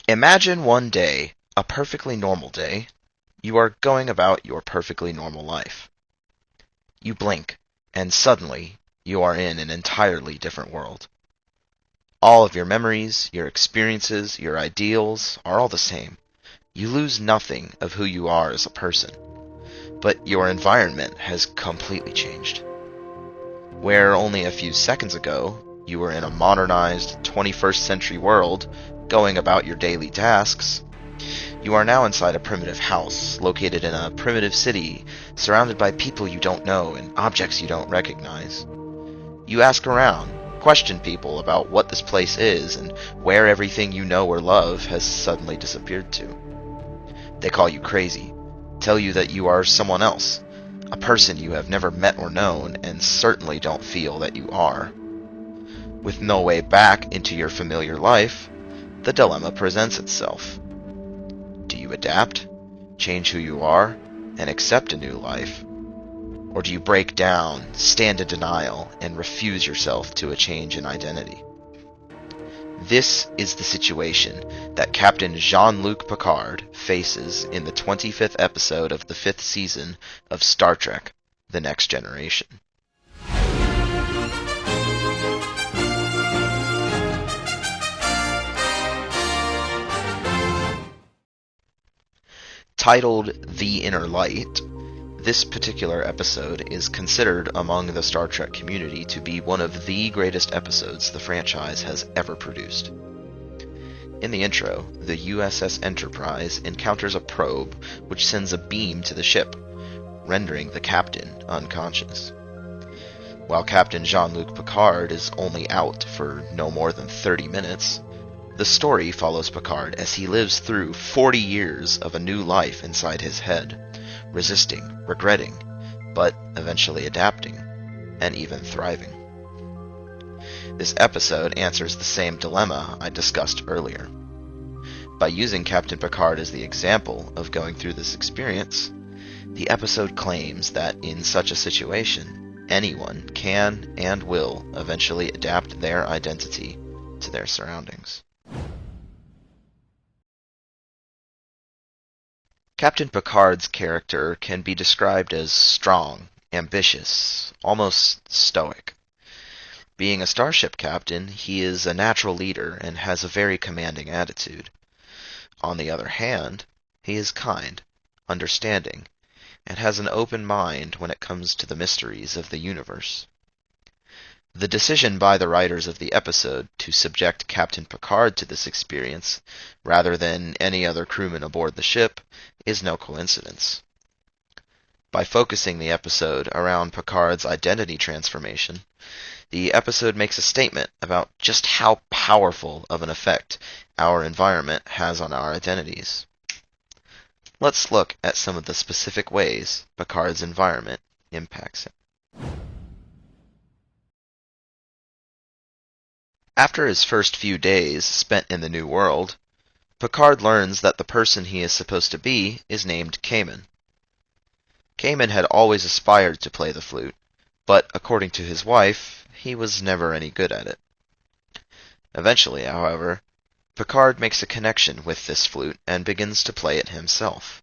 Imagine one day, a perfectly normal day, you are going about your perfectly normal life. You blink, and suddenly you are in an entirely different world. All of your memories, your experiences, your ideals are all the same. You lose nothing of who you are as a person, but your environment has completely changed. Where only a few seconds ago you were in a modernized 21st century world going about your daily tasks, you are now inside a primitive house, located in a primitive city, surrounded by people you don't know and objects you don't recognize. You ask around, question people about what this place is and where everything you know or love has suddenly disappeared to. They call you crazy, tell you that you are someone else, a person you have never met or known, and certainly don't feel that you are. With no way back into your familiar life, the dilemma presents itself. Do you adapt, change who you are, and accept a new life? Or do you break down, stand in denial, and refuse yourself to a change in identity? This is the situation that Captain Jean-Luc Picard faces in the 25th episode of the 5th season of Star Trek: The Next Generation. Titled The Inner Light, this particular episode is considered among the Star Trek community to be one of the greatest episodes the franchise has ever produced. In the intro, the USS Enterprise encounters a probe which sends a beam to the ship, rendering the captain unconscious. While Captain Jean-Luc Picard is only out for no more than 30 minutes, the story follows Picard as he lives through 40 years of a new life inside his head, resisting, regretting, but eventually adapting, and even thriving. This episode answers the same dilemma I discussed earlier. By using Captain Picard as the example of going through this experience, the episode claims that in such a situation, anyone can and will eventually adapt their identity to their surroundings. Captain Picard's character can be described as strong, ambitious, almost stoic. Being a starship captain, he is a natural leader and has a very commanding attitude. On the other hand, he is kind, understanding, and has an open mind when it comes to the mysteries of the universe. The decision by the writers of the episode to subject Captain Picard to this experience, rather than any other crewman aboard the ship, is no coincidence. By focusing the episode around Picard's identity transformation, the episode makes a statement about just how powerful of an effect our environment has on our identities. Let's look at some of the specific ways Picard's environment impacts him. After his first few days spent in the new world, Picard learns that the person he is supposed to be is named Cayman. Cayman had always aspired to play the flute, but according to his wife, he was never any good at it. Eventually, however, Picard makes a connection with this flute and begins to play it himself.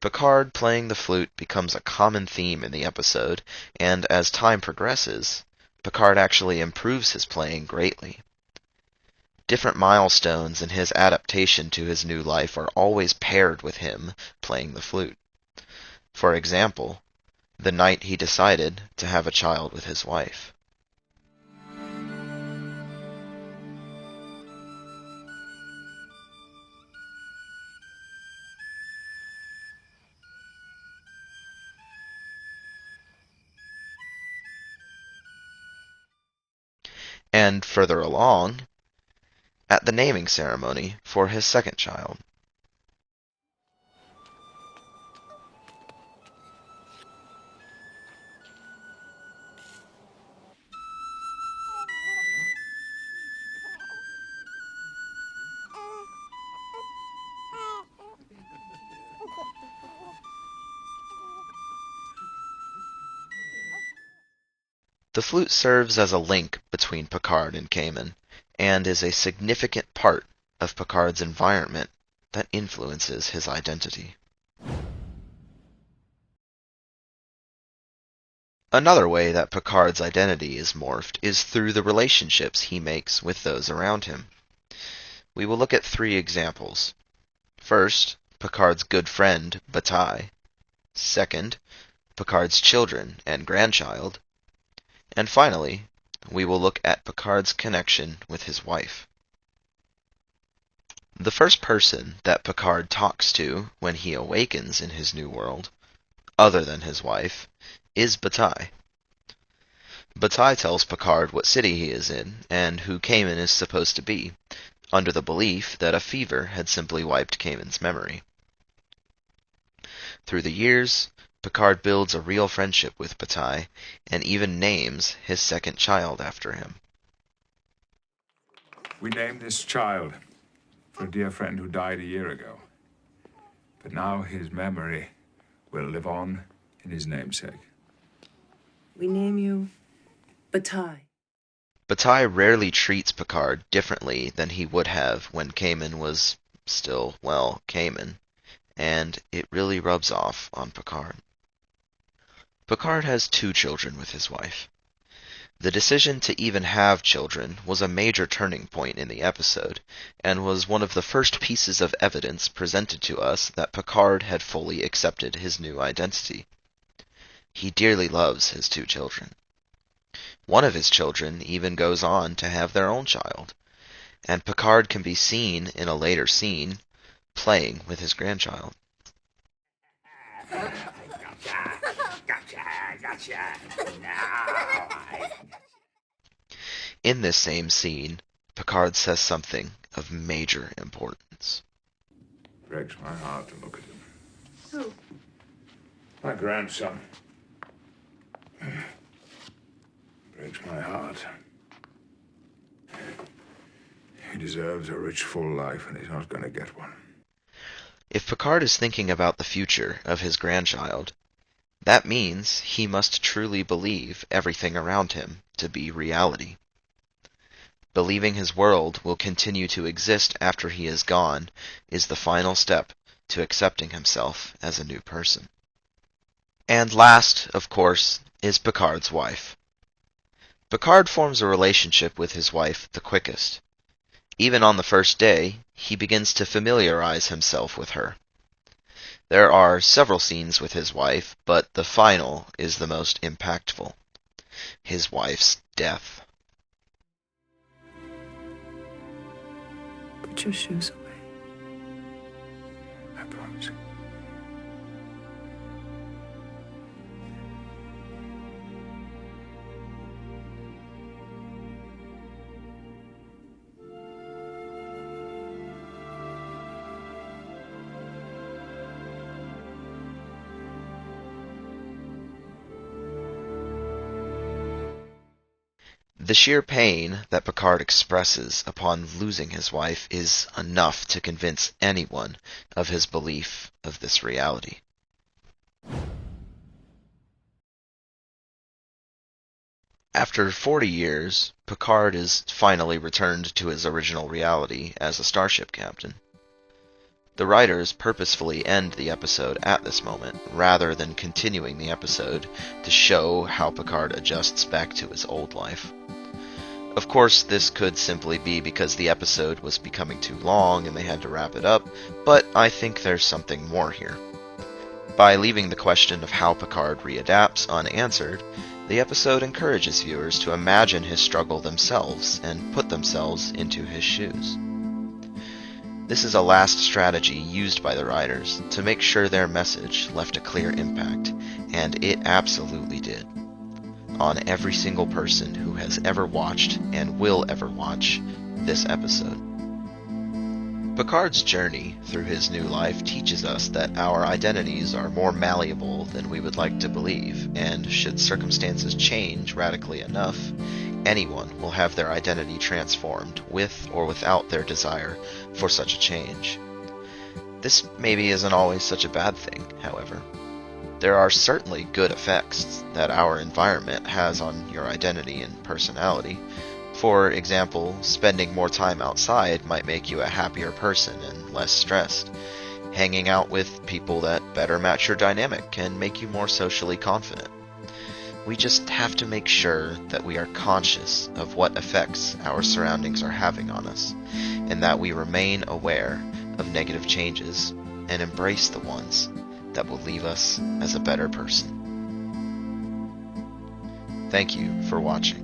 Picard playing the flute becomes a common theme in the episode, and as time progresses, Picard actually improves his playing greatly. Different milestones in his adaptation to his new life are always paired with him playing the flute. For example, the night he decided to have a child with his wife. And further along, at the naming ceremony for his second child. The flute serves as a link between Picard and Cayman, and is a significant part of Picard's environment that influences his identity. Another way that Picard's identity is morphed is through the relationships he makes with those around him. We will look at 3 examples. First, Picard's good friend, Bataille. Second, Picard's children and grandchild. And finally, we will look at Picard's connection with his wife. The first person that Picard talks to when he awakens in his new world, other than his wife, is Bataille. Bataille tells Picard what city he is in and who Kamen is supposed to be, under the belief that a fever had simply wiped Kamen's memory. Through the years, Picard builds a real friendship with Bataille and even names his second child after him. We named this child for a dear friend who died a year ago. But now his memory will live on in his namesake. We name you Bataille. Bataille rarely treats Picard differently than he would have when Kamen was still, well, Kamen, and it really rubs off on Picard. Picard has 2 children with his wife. The decision to even have children was a major turning point in the episode, and was one of the first pieces of evidence presented to us that Picard had fully accepted his new identity. He dearly loves his 2 children. One of his children even goes on to have their own child, and Picard can be seen in a later scene playing with his grandchild. In this same scene, Picard says something of major importance. Breaks my heart to look at him. Who? My grandson. Breaks my heart. He deserves a rich, full life, and he's not going to get one. If Picard is thinking about the future of his grandchild, that means he must truly believe everything around him to be reality. Believing his world will continue to exist after he is gone is the final step to accepting himself as a new person. And last, of course, is Picard's wife. Picard forms a relationship with his wife the quickest. Even on the first day, he begins to familiarize himself with her. There are several scenes with his wife, but the final is the most impactful. His wife's death. Put your shoes away. I promise. The sheer pain that Picard expresses upon losing his wife is enough to convince anyone of his belief of this reality. After 40 years, Picard is finally returned to his original reality as a starship captain. The writers purposefully end the episode at this moment, rather than continuing the episode to show how Picard adjusts back to his old life. Of course, this could simply be because the episode was becoming too long and they had to wrap it up, but I think there's something more here. By leaving the question of how Picard readapts unanswered, the episode encourages viewers to imagine his struggle themselves and put themselves into his shoes. This is a last strategy used by the writers to make sure their message left a clear impact, and it absolutely did, on every single person who has ever watched and will ever watch this episode. Picard's journey through his new life teaches us that our identities are more malleable than we would like to believe, and should circumstances change radically enough, anyone will have their identity transformed with or without their desire for such a change. This maybe isn't always such a bad thing, however. There are certainly good effects that our environment has on your identity and personality, For example, spending more time outside might make you a happier person and less stressed. Hanging out with people that better match your dynamic can make you more socially confident. We just have to make sure that we are conscious of what effects our surroundings are having on us, and that we remain aware of negative changes and embrace the ones that will leave us as a better person. Thank you for watching.